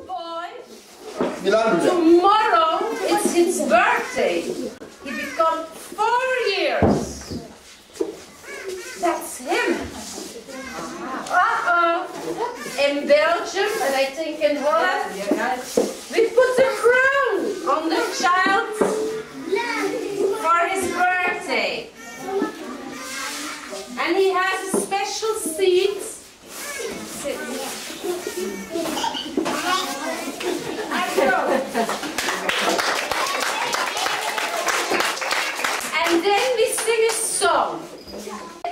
boy, tomorrow it's his birthday. He become 4 years. That's him. In Belgium, and I think in Holland, we put a crown on the child for his birthday. And he has a special seat. And then we sing a song.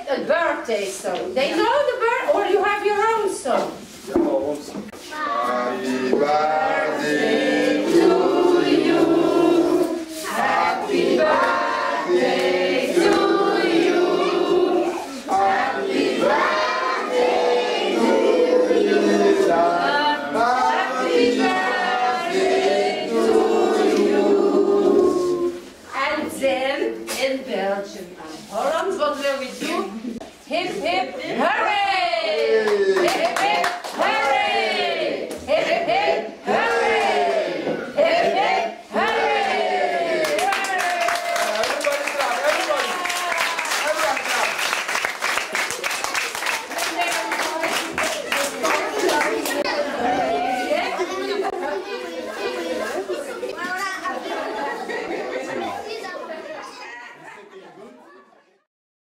A birthday song. They know the bird, or you have your own song? Happy birthday to you. Happy birthday to you. Happy birthday to you. Happy birthday to you. And then in Belgium and Holland, what will we do? Hip hip hooray!